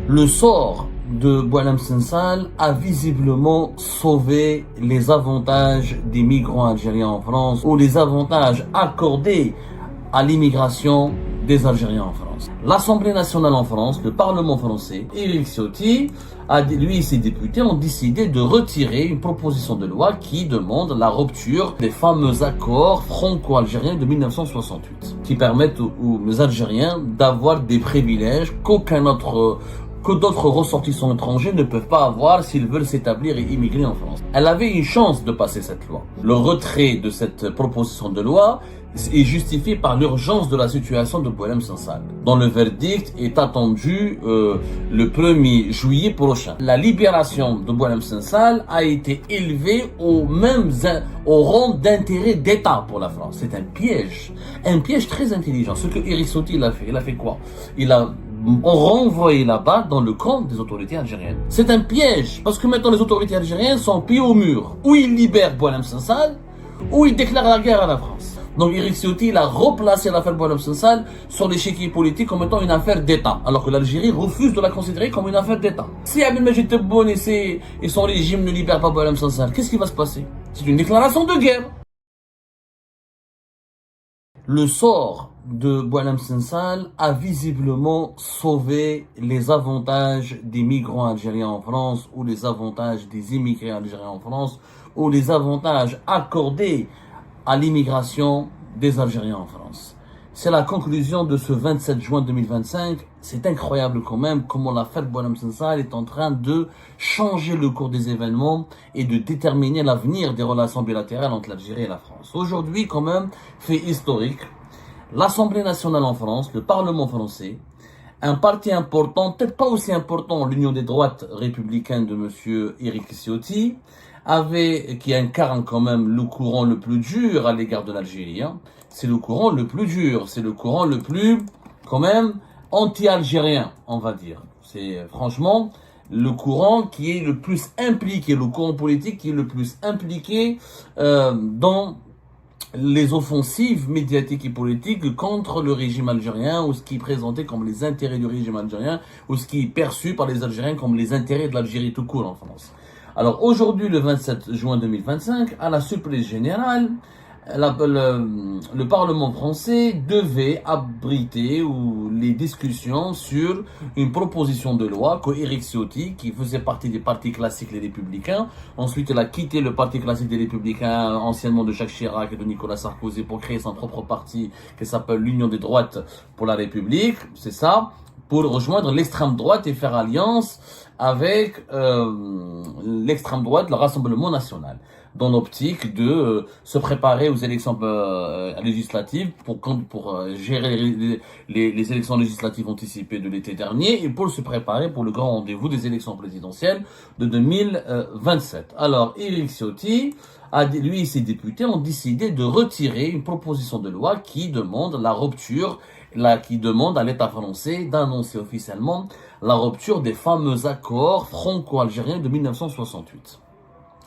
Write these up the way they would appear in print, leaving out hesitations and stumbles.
Le sort de Boualem Sansal a visiblement sauvé les avantages des migrants algériens en France ou les avantages accordés à l'immigration des Algériens en France. L'Assemblée nationale en France, le Parlement français, Éric Ciotti, lui et ses députés ont décidé de retirer une proposition de loi qui demande la rupture des fameux accords franco-algériens de 1968, qui permettent aux Algériens d'avoir des privilèges que d'autres ressortissants étrangers ne peuvent pas avoir s'ils veulent s'établir et immigrer en France. Elle avait une chance de passer cette loi. Le retrait de cette proposition de loi est justifié par l'urgence de la situation de Boualem Sansal, dont le verdict est attendu le 1er juillet prochain. La libération de Boualem Sansal a été élevée au rang d'intérêt d'État pour la France. C'est un piège très intelligent. Ce que Éric Ciotti a fait quoi? Il a renvoyé là-bas dans le camp des autorités algériennes. C'est un piège, parce que maintenant les autorités algériennes sont pieds au mur. Ou ils libèrent Boualem Sansal, ou ils déclarent la guerre à la France. Donc Éric Ciotti a replacé l'affaire Boualem Sansal sur l'échiquier politique comme étant une affaire d'État, alors que l'Algérie refuse de la considérer comme une affaire d'État. Si Abdelmajid Tebboune et son régime ne libèrent pas Boualem Sansal, qu'est-ce qui va se passer? C'est une déclaration de guerre. Le sort de Boualem Sansal a visiblement sauvé les avantages des migrants algériens en France ou les avantages des immigrés algériens en France ou les avantages accordés à l'immigration des Algériens en France. C'est la conclusion de ce 27 juin 2025. C'est incroyable quand même comment l'affaire Boualem Sansal est en train de changer le cours des événements et de déterminer l'avenir des relations bilatérales entre l'Algérie et la France. Aujourd'hui, quand même, fait historique, l'Assemblée nationale en France, le Parlement français, un parti important, peut-être pas aussi important, l'Union des droites républicaines de monsieur Éric Ciotti, qui incarne quand même le courant le plus dur à l'égard de l'Algérie. C'est le courant le plus dur, c'est le courant le plus, quand même, anti-algérien, on va dire. C'est franchement le courant qui est le plus impliqué, le courant politique qui est le plus impliqué dans les offensives médiatiques et politiques contre le régime algérien, ou ce qui est présenté comme les intérêts du régime algérien, ou ce qui est perçu par les Algériens comme les intérêts de l'Algérie tout court en France. Alors aujourd'hui, le 27 juin 2025, à la surprise générale, le Parlement français devait abriter les discussions sur une proposition de loi que Éric Ciotti, qui faisait partie des partis classiques les Républicains, ensuite il a quitté le parti classique des Républicains, anciennement de Jacques Chirac et de Nicolas Sarkozy, pour créer son propre parti qui s'appelle l'Union des droites pour la République, c'est ça, pour rejoindre l'extrême droite et faire alliance avec l'extrême droite, le Rassemblement national, dans l'optique de se préparer aux élections législatives pour gérer les élections législatives anticipées de l'été dernier et pour se préparer pour le grand rendez-vous des élections présidentielles de 2027. Alors, Éric Ciotti, lui et ses députés ont décidé de retirer une proposition de loi qui demande la rupture, qui demande à l'État français d'annoncer officiellement la rupture des fameux accords franco-algériens de 1968.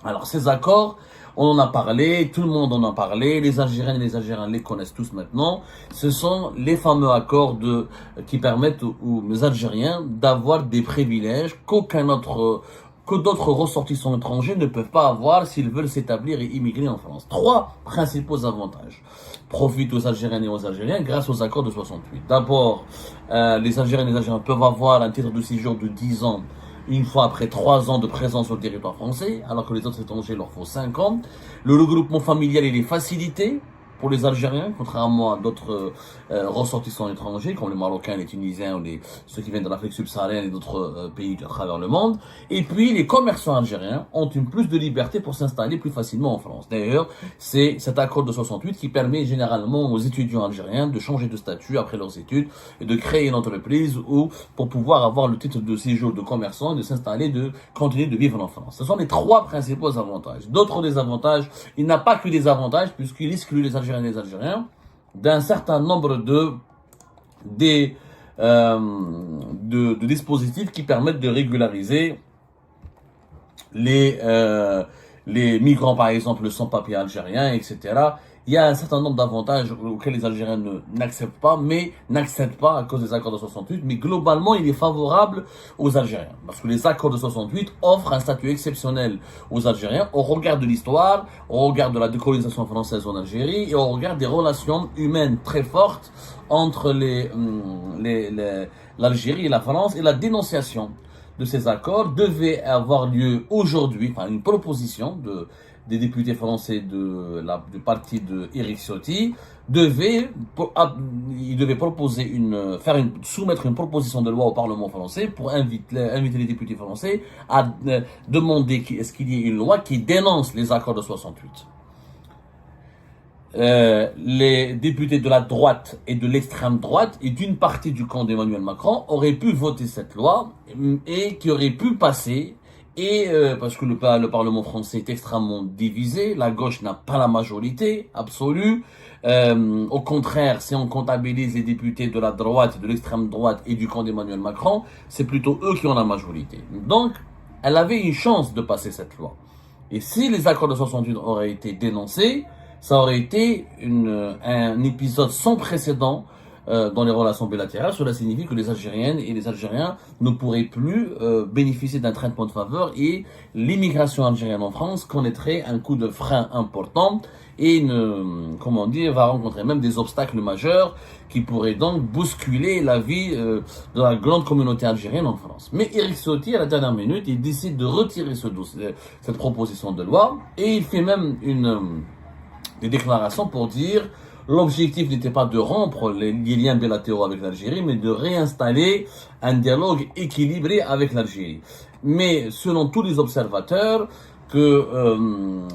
Alors ces accords, on en a parlé, tout le monde en a parlé, les Algériennes et les Algériens les connaissent tous maintenant. Ce sont les fameux accords qui permettent aux Algériens d'avoir des privilèges que d'autres ressortissants étrangers ne peuvent pas avoir s'ils veulent s'établir et immigrer en France. 3 principaux avantages profitent aux Algériennes et aux Algériens grâce aux accords de 68. D'abord, les Algériennes et les Algériens peuvent avoir un titre de séjour de 10 ans une fois après 3 ans de présence sur le territoire français, alors que les autres étrangers leur faut 5 ans. Le regroupement familial, il est facilité pour les Algériens, contrairement à d'autres ressortissants étrangers, comme les Marocains, les Tunisiens ou ceux qui viennent de l'Afrique subsaharienne et d'autres pays à travers le monde. Et puis, les commerçants algériens ont une plus de liberté pour s'installer plus facilement en France. D'ailleurs, c'est cet accord de 68 qui permet généralement aux étudiants algériens de changer de statut après leurs études et de créer une entreprise ou pour pouvoir avoir le titre de séjour de commerçant et de s'installer, de continuer de vivre en France. Ce sont les 3 principaux avantages. D'autres désavantages, il n'a pas que des avantages puisqu'il exclut les Algériens et les Algériens d'un certain nombre de dispositifs qui permettent de régulariser les migrants, par exemple, sans papier algériens, etc. il y a un certain nombre d'avantages auxquels les Algériens n'acceptent pas, mais n'accèdent pas à cause des accords de 68. Mais globalement, il est favorable aux Algériens. Parce que les accords de 68 offrent un statut exceptionnel aux Algériens au regard de l'histoire, au regard de la décolonisation française en Algérie et au regard des relations humaines très fortes entre l'Algérie et la France, et la dénonciation de ces accords devait avoir lieu aujourd'hui, enfin une proposition des députés français du parti de Éric Ciotti il devait soumettre une proposition de loi au Parlement français pour inviter les députés français à demander est-ce qu'il y ait une loi qui dénonce les accords de 68. Les députés de la droite et de l'extrême droite et d'une partie du camp d'Emmanuel Macron auraient pu voter cette loi et qui aurait pu passer. Et parce que le Parlement français est extrêmement divisé, la gauche n'a pas la majorité absolue. Au contraire, si on comptabilise les députés de la droite, de l'extrême droite et du camp d'Emmanuel Macron, c'est plutôt eux qui ont la majorité. Donc, elle avait une chance de passer cette loi. Et si les accords de 68 auraient été dénoncés, ça aurait été un épisode sans précédent dans les relations bilatérales. Cela signifie que les Algériennes et les Algériens ne pourraient plus bénéficier d'un traitement de faveur et l'immigration algérienne en France connaîtrait un coup de frein important et va rencontrer même des obstacles majeurs qui pourraient donc bousculer la vie de la grande communauté algérienne en France. Mais Éric Ciotti, à la dernière minute, il décide de retirer cette proposition de loi et il fait même des déclarations pour dire l'objectif n'était pas de rompre les liens bilatéraux avec l'Algérie, mais de réinstaller un dialogue équilibré avec l'Algérie. Mais selon tous les observateurs, le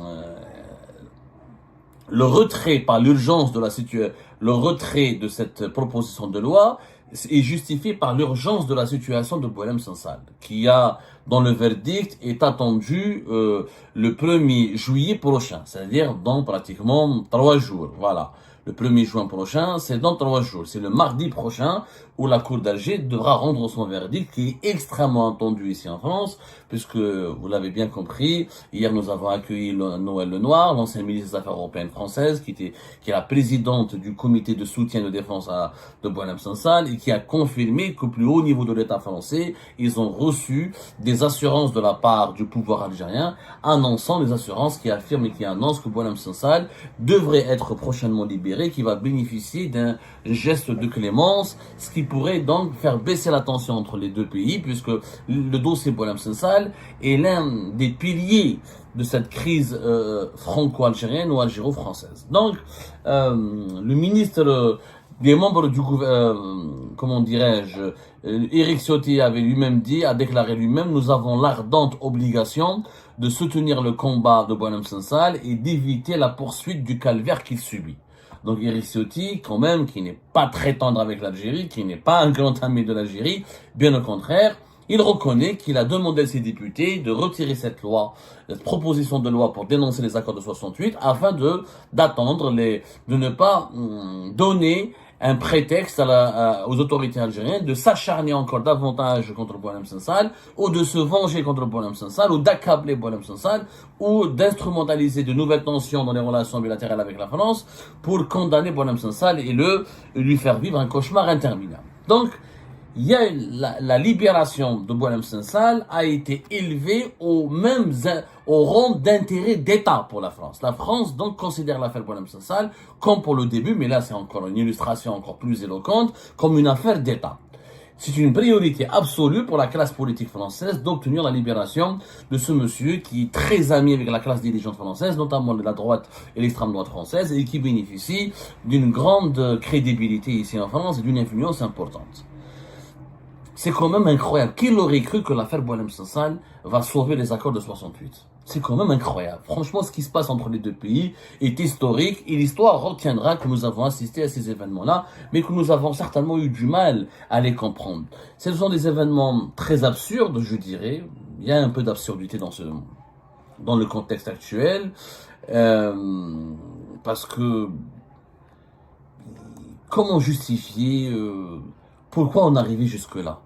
retrait par l'urgence le retrait de cette proposition de loi est justifié par l'urgence de la situation de Boualem Sansal, qui dont le verdict est attendu le 1er juillet prochain, c'est-à-dire dans pratiquement 3 jours. Voilà. Le 1er juin prochain, c'est dans 3 jours. C'est le mardi prochain où la Cour d'Alger devra rendre son verdict, qui est extrêmement attendu ici en France, puisque, vous l'avez bien compris, hier nous avons accueilli Noël Lenoir, l'ancienne ministre des Affaires européennes française, qui est la présidente du comité de soutien et de défense de Boualem Sansal, et qui a confirmé qu'au plus haut niveau de l'État français, ils ont reçu des assurances de la part du pouvoir algérien, annonçant les assurances qui affirment et qui annoncent que Boualem Sansal devrait être prochainement libéré, qui va bénéficier d'un geste de clémence, ce qui pourrait donc faire baisser la tension entre les deux pays, puisque le dossier Boualem Sansal est l'un des piliers de cette crise franco-algérienne ou algéro-française. Donc, le ministre des membres du gouvernement, Éric Ciotti a déclaré lui-même, nous avons l'ardente obligation de soutenir le combat de Boualem Sansal et d'éviter la poursuite du calvaire qu'il subit. Donc Éric Ciotti, quand même, qui n'est pas très tendre avec l'Algérie, qui n'est pas un grand ami de l'Algérie, bien au contraire, il reconnaît qu'il a demandé à ses députés de retirer cette proposition de loi pour dénoncer les accords de 68, afin de ne pas donner un prétexte aux autorités algériennes de s'acharner encore davantage contre Boualem Sansal, ou de se venger contre Boualem Sansal, ou d'accabler Boualem Sansal, ou d'instrumentaliser de nouvelles tensions dans les relations bilatérales avec la France pour condamner Boualem Sansal et lui faire vivre un cauchemar interminable. Donc, la libération de Boualem Sansal a été élevée au rang d'intérêt d'État pour la France. La France donc considère l'affaire Boualem Sansal comme pour le début, mais là c'est encore une illustration encore plus éloquente, comme une affaire d'État. C'est une priorité absolue pour la classe politique française d'obtenir la libération de ce monsieur qui est très ami avec la classe dirigeante française, notamment de la droite et l'extrême droite française, et qui bénéficie d'une grande crédibilité ici en France et d'une influence importante. C'est quand même incroyable. Qui aurait cru que l'affaire Boualem Sansal va sauver les accords de 68 ? C'est quand même incroyable. Franchement, ce qui se passe entre les deux pays est historique et l'histoire retiendra que nous avons assisté à ces événements-là, mais que nous avons certainement eu du mal à les comprendre. Ce sont des événements très absurdes, je dirais. Il y a un peu d'absurdité dans le contexte actuel, parce que comment justifier pourquoi on est arrivé jusque-là ?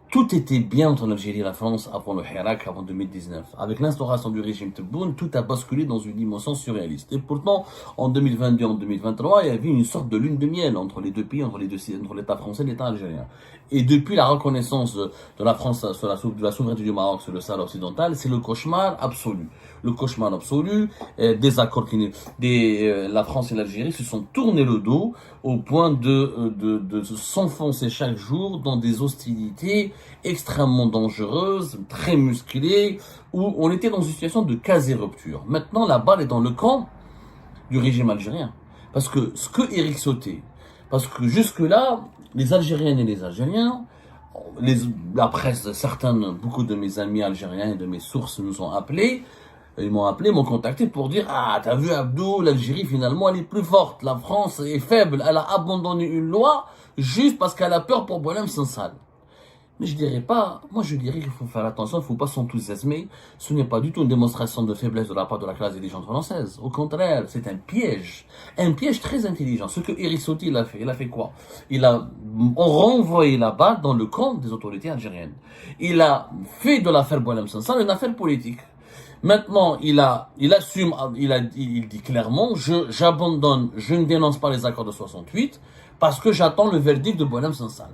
Tout était bien entre l'Algérie et la France avant le Hirak, avant 2019. Avec l'instauration du régime Tebboune, tout a basculé dans une dimension surréaliste. Et pourtant, en 2022 et en 2023, il y avait une sorte de lune de miel entre les deux pays, entre l'État français et l'État algérien. Et depuis la reconnaissance de la France, de la souveraineté du Maroc sur le Sahara occidental, c'est le cauchemar absolu. Le cauchemar absolu, des accords la France et l'Algérie se sont tournés le dos au point de s'enfoncer chaque jour dans des hostilités extrêmement dangereuses, très musclées, où on était dans une situation de quasi-rupture. Maintenant, la balle est dans le camp du régime algérien. Parce que ce que Éric Sauté, parce que jusque-là, les Algériennes et les Algériens, la presse, beaucoup de mes amis algériens et de mes sources nous ont appelés, ils m'ont contacté pour dire: ah, t'as vu Abdou, l'Algérie finalement elle est plus forte, la France est faible, elle a abandonné une loi juste parce qu'elle a peur pour Boualem Sansal. Mais je dirais pas, moi je dirais qu'il faut faire attention, il faut pas s'enthousiasmer. Ce n'est pas du tout une démonstration de faiblesse de la part de la classe dirigeante française. Au contraire, c'est un piège très intelligent. Ce que Éric Sauty il a fait quoi? On renvoyé la balle dans le camp des autorités algériennes. Il a fait de l'affaire Boualem Sansal une affaire politique. Maintenant, il assume, il dit clairement: j'abandonne, je ne dénonce pas les accords de 68 parce que j'attends le verdict de Boualem Sansal.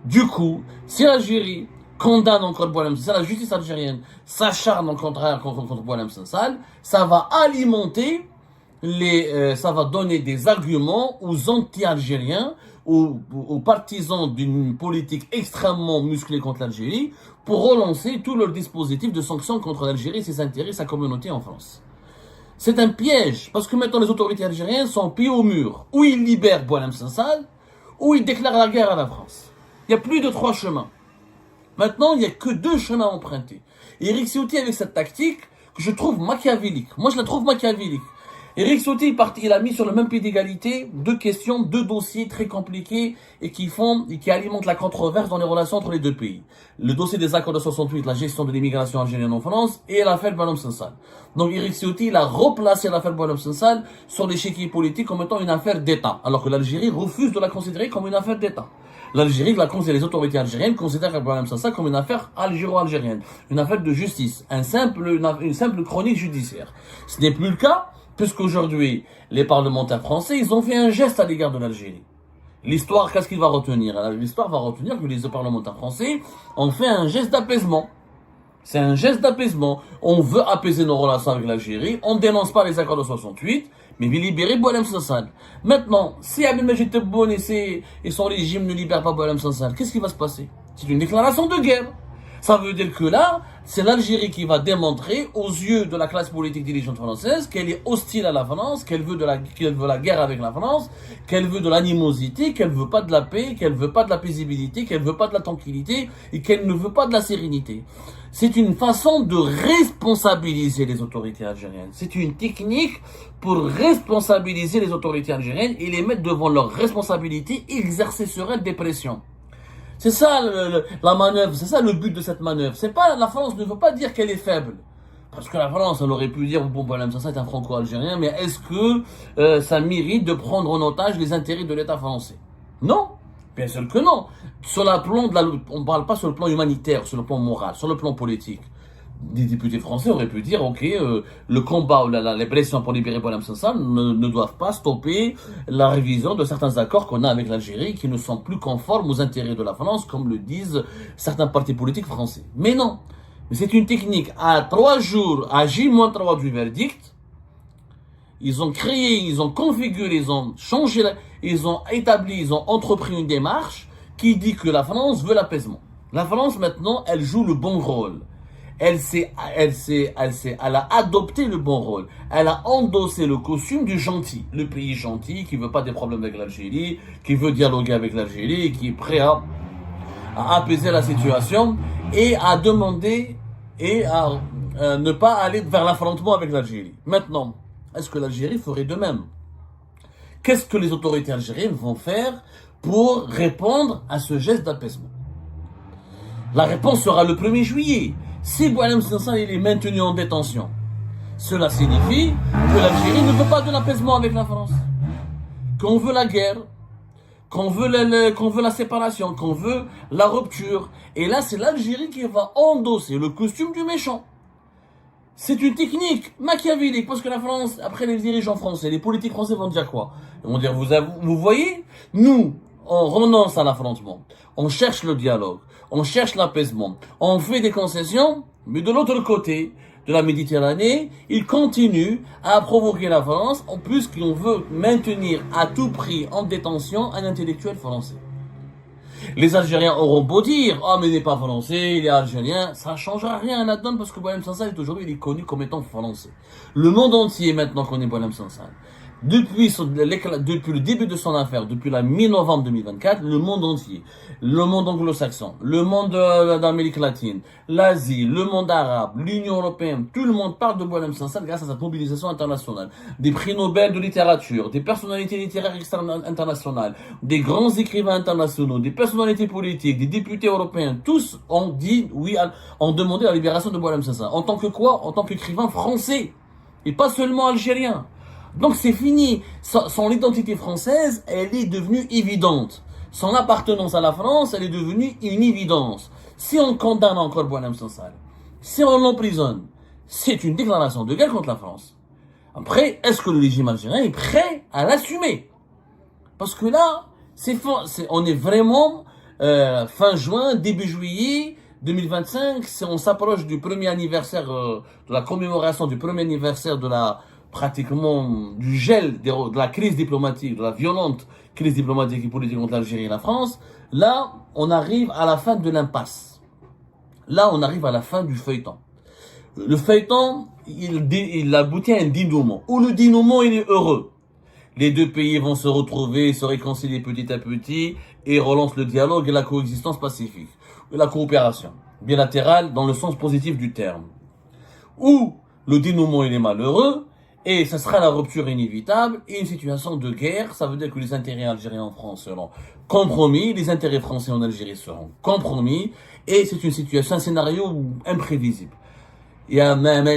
Du coup, si l'Algérie condamne encore Boualem Sansal, la justice algérienne s'acharne au contraire contre Boualem Sansal, ça va alimenter ça va donner des arguments aux anti-algériens, aux partisans d'une politique extrêmement musclée contre l'Algérie, pour relancer tout leur dispositif de sanctions contre l'Algérie, ses intérêts, sa communauté en France. C'est un piège, parce que maintenant les autorités algériennes sont pieds au mur. Ou ils libèrent Boualem Sansal, ou ils déclarent la guerre à la France. Il y a plus de 3 chemins. Maintenant, il n'y a que 2 chemins à emprunter. Et Éric Ciotti, avec cette tactique, que je trouve machiavélique. Moi, je la trouve machiavélique. Éric Ciotti, il a mis sur le même pied d'égalité 2 questions, 2 dossiers très compliqués et qui alimentent la controverse dans les relations entre les 2 pays. Le dossier des accords de 68, la gestion de l'immigration algérienne en France, et l'affaire Boualem Sansal. Donc Éric Ciotti, il a replacé l'affaire Boualem Sansal sur l'échiquier politique comme étant une affaire d'État, alors que l'Algérie refuse de la considérer comme une affaire d'État. Les autorités algériennes considèrent Boualem Sansal comme une affaire algéro-algérienne, une affaire de justice, une simple chronique judiciaire. Ce n'est plus le cas, puisqu'aujourd'hui, les parlementaires français, ils ont fait un geste à l'égard de l'Algérie. L'histoire, qu'est-ce qu'il va retenir? L'histoire va retenir que les parlementaires français ont fait un geste d'apaisement. C'est un geste d'apaisement. On veut apaiser nos relations avec l'Algérie, on ne dénonce pas les accords de 68, mais il libérer Boualem Sansal. Maintenant, si Abdelmajid Tebboune et son régime ne libèrent pas Boualem Sansal, qu'est-ce qui va se passer? C'est une déclaration de guerre. Ça veut dire que là, c'est l'Algérie qui va démontrer aux yeux de la classe politique dirigeante française qu'elle est hostile à la France, qu'elle veut la guerre avec la France, qu'elle veut de l'animosité, qu'elle veut pas de la paix, qu'elle veut pas de la paisibilité, qu'elle veut pas de la tranquillité et qu'elle ne veut pas de la sérénité. C'est une façon de responsabiliser les autorités algériennes. C'est une technique pour responsabiliser les autorités algériennes et les mettre devant leurs responsabilités, exercer sur elles des pressions. C'est ça la manœuvre, c'est ça le but de cette manœuvre. C'est pas, la France ne veut pas dire qu'elle est faible. Parce que la France, elle aurait pu dire: bon, Boualem Sansal est un franco-algérien, mais est-ce que ça mérite de prendre en otage les intérêts de l'État français? Non, bien sûr que non. Sur le plan on ne parle pas sur le plan humanitaire, sur le plan moral, sur le plan politique. Des députés français auraient pu dire: ok, le combat ou les pressions pour libérer Boualem Sansal ne doivent pas stopper la révision de certains accords qu'on a avec l'Algérie qui ne sont plus conformes aux intérêts de la France, comme le disent certains partis politiques français. Mais non, mais c'est une technique. À 3 jours, à J-3 du verdict, ils ont créé, ils ont configuré, ils ont changé, ils ont entrepris une démarche qui dit que la France veut l'apaisement. La France maintenant, elle joue le bon rôle. Elle a adopté le bon rôle. Elle a endossé le costume du gentil. Le pays gentil qui veut pas des problèmes avec l'Algérie, qui veut dialoguer avec l'Algérie, qui est prêt à apaiser la situation et à demander et à ne pas aller vers l'affrontement avec l'Algérie. Maintenant, est-ce que l'Algérie ferait de même? Qu'est-ce que les autorités algériennes vont faire pour répondre à ce geste d'apaisement? La réponse sera le 1er juillet. Si Boualem Sansal est maintenu en détention, cela signifie que l'Algérie ne veut pas de l'apaisement avec la France, qu'on veut la guerre, qu'on veut la séparation, qu'on veut la rupture. Et là, c'est l'Algérie qui va endosser le costume du méchant. C'est une technique machiavélique, parce que la France, après les dirigeants français, les politiques français vont dire quoi? Ils vont dire, vous voyez, nous, on renonce à l'affrontement, on cherche le dialogue, on cherche l'apaisement, on fait des concessions, mais de l'autre côté de la Méditerranée, ils continuent à provoquer la France, en plus qu'on veut maintenir à tout prix en détention un intellectuel français. Les Algériens auront beau dire, oh mais il n'est pas français, il est algérien, ça ne changera rien à la donne parce que Boualem Sansal aujourd'hui il est connu comme étant français. Le monde entier maintenant connaît Boualem Sansal. Depuis le début de son affaire, depuis la mi-novembre 2024, le monde entier, le monde anglo-saxon, le monde d'Amérique latine, l'Asie, le monde arabe, l'Union européenne, tout le monde parle de Boualem Sansal grâce à sa mobilisation internationale. Des prix Nobel de littérature, des personnalités littéraires internationales, des grands écrivains internationaux, des personnalités politiques, des députés européens, tous ont dit oui, ont demandé la libération de Boualem Sansal. En tant que quoi? En tant qu'écrivain français, et pas seulement algérien. Donc c'est fini. Son identité française, elle est devenue évidente. Son appartenance à la France, elle est devenue une évidence. Si on condamne encore Boualem Sansal, si on l'emprisonne, c'est une déclaration de guerre contre la France. Après, est-ce que le régime algérien est prêt à l'assumer? Parce que là, on est vraiment fin juin, début juillet 2025. On s'approche du premier anniversaire, de la commémoration du premier anniversaire de pratiquement du gel de la crise diplomatique, de la violente crise diplomatique et politique entre l'Algérie et la France. Là, on arrive à la fin de l'impasse. Là, on arrive à la fin du feuilleton. Le feuilleton, il aboutit à un dénouement, où le dénouement, il est heureux. Les deux pays vont se retrouver, se réconcilier petit à petit, et relancent le dialogue et la coexistence pacifique. La coopération bilatérale dans le sens positif du terme. Où le dénouement, il est malheureux, et ce sera la rupture inévitable et une situation de guerre. Ça veut dire que les intérêts algériens en France seront compromis, les intérêts français en Algérie seront compromis, et c'est une situation, un scénario imprévisible. Il y a même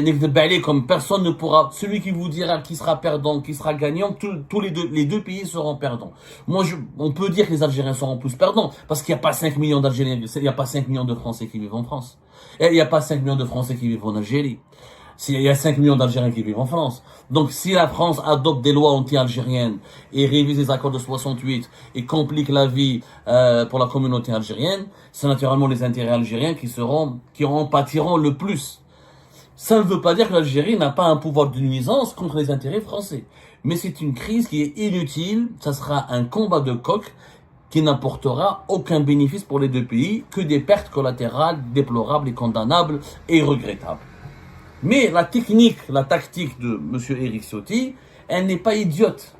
comme personne ne pourra, celui qui vous dira qui sera perdant, qui sera gagnant, tous les deux pays seront perdants. On peut dire que les Algériens seront plus perdants, parce qu'il n'y a pas 5 millions d'Algériens, il n'y a pas 5 millions de Français qui vivent en France. Et il n'y a pas 5 millions de Français qui vivent en Algérie. Il y a 5 millions d'Algériens qui vivent en France. Donc, si la France adopte des lois anti-algériennes et révise les accords de 68 et complique la vie pour la communauté algérienne, c'est naturellement les intérêts algériens qui en pâtiront le plus. Ça ne veut pas dire que l'Algérie n'a pas un pouvoir de nuisance contre les intérêts français. Mais c'est une crise qui est inutile. Ça sera un combat de coq qui n'apportera aucun bénéfice pour les deux pays que des pertes collatérales déplorables et condamnables et regrettables. Mais la tactique de M. Éric Ciotti, elle n'est pas idiote.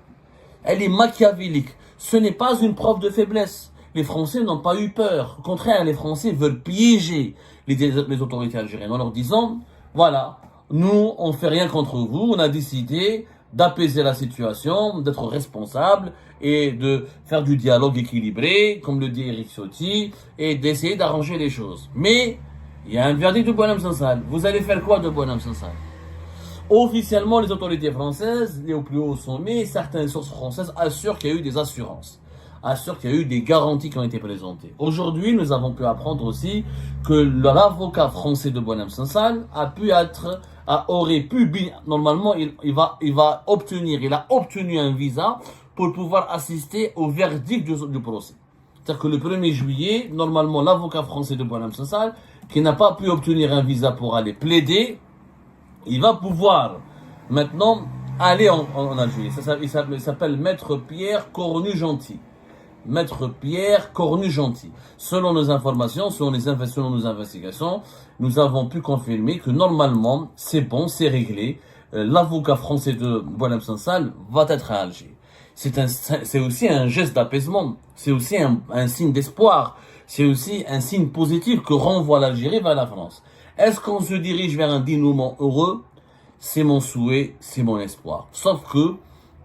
Elle est machiavélique. Ce n'est pas une preuve de faiblesse. Les Français n'ont pas eu peur. Au contraire, les Français veulent piéger les autorités algériennes en leur disant, voilà, nous, on ne fait rien contre vous. On a décidé d'apaiser la situation, d'être responsable et de faire du dialogue équilibré, comme le dit Éric Ciotti, et d'essayer d'arranger les choses. Mais il y a un verdict de Boualem Sansal. Vous allez faire quoi de Boualem Sansal? Officiellement, les autorités françaises, les au plus haut sommet, certaines sources françaises assurent qu'il y a eu des assurances, assurent qu'il y a eu des garanties qui ont été présentées. Aujourd'hui, nous avons pu apprendre aussi que l'avocat français de Boualem Sansal normalement, il a obtenu un visa pour pouvoir assister au verdict du procès. C'est-à-dire que le 1er juillet, normalement, l'avocat français de Boualem Sansal, qui n'a pas pu obtenir un visa pour aller plaider, il va pouvoir maintenant aller en Algérie. Il s'appelle Maître Pierre Cornu-Gentil. Maître Pierre Cornu-Gentil. Selon nos informations, selon nos investigations, nous avons pu confirmer que normalement, c'est bon, c'est réglé. L'avocat français de Boualem Sansal va être à Alger. C'est aussi un geste d'apaisement. C'est aussi un signe d'espoir. C'est aussi un signe positif que renvoie l'Algérie vers la France. Est-ce qu'on se dirige vers un dénouement heureux? C'est mon souhait, c'est mon espoir. Sauf que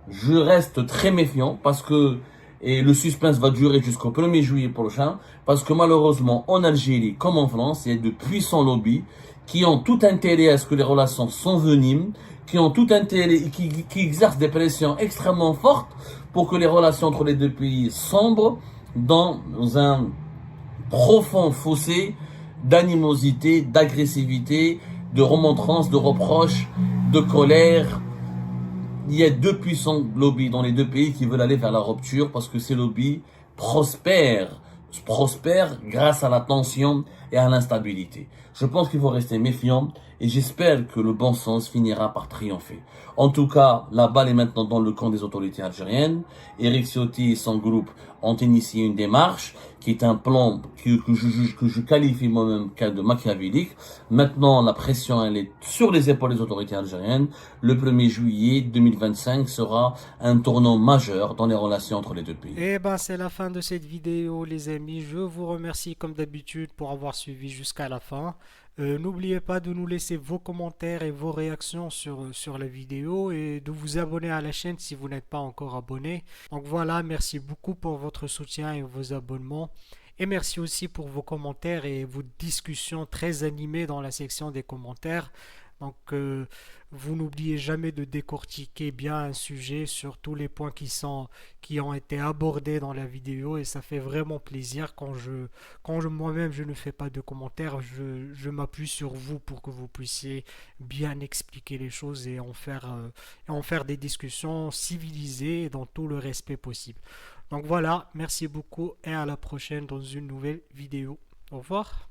je reste très méfiant parce que Et le suspense va durer jusqu'au 1er juillet prochain, parce que malheureusement, en Algérie comme en France, il y a de puissants lobbies qui ont tout intérêt à ce que les relations s'enveniment, qui ont tout intérêt, qui exercent des pressions extrêmement fortes pour que les relations entre les deux pays sombrent dans un profond fossé d'animosité, d'agressivité, de remontrance, de reproches, de colère. Il y a deux puissants lobbies dans les deux pays qui veulent aller vers la rupture parce que ces lobbies prospèrent grâce à la tension et à l'instabilité. Je pense qu'il faut rester méfiant et j'espère que le bon sens finira par triompher. En tout cas, la balle est maintenant dans le camp des autorités algériennes. Eric Ciotti et son groupe ont initié une démarche qui est un plan que je qualifie moi-même de machiavélique. Maintenant, la pression elle est sur les épaules des autorités algériennes. Le 1er juillet 2025 sera un tournant majeur dans les relations entre les deux pays. Et ben c'est la fin de cette vidéo les amis. Je vous remercie comme d'habitude pour avoir suivi jusqu'à la fin. N'oubliez pas de nous laisser vos commentaires et vos réactions sur la vidéo et de vous abonner à la chaîne si vous n'êtes pas encore abonné. Donc voilà, merci beaucoup pour votre soutien et vos abonnements. Et merci aussi pour vos commentaires et vos discussions très animées dans la section des commentaires. Donc, vous n'oubliez jamais de décortiquer bien un sujet sur tous les points qui ont été abordés dans la vidéo et ça fait vraiment plaisir quand moi-même je ne fais pas de commentaires, je m'appuie sur vous pour que vous puissiez bien expliquer les choses et en faire des discussions civilisées et dans tout le respect possible. Donc voilà, merci beaucoup et à la prochaine dans une nouvelle vidéo. Au revoir.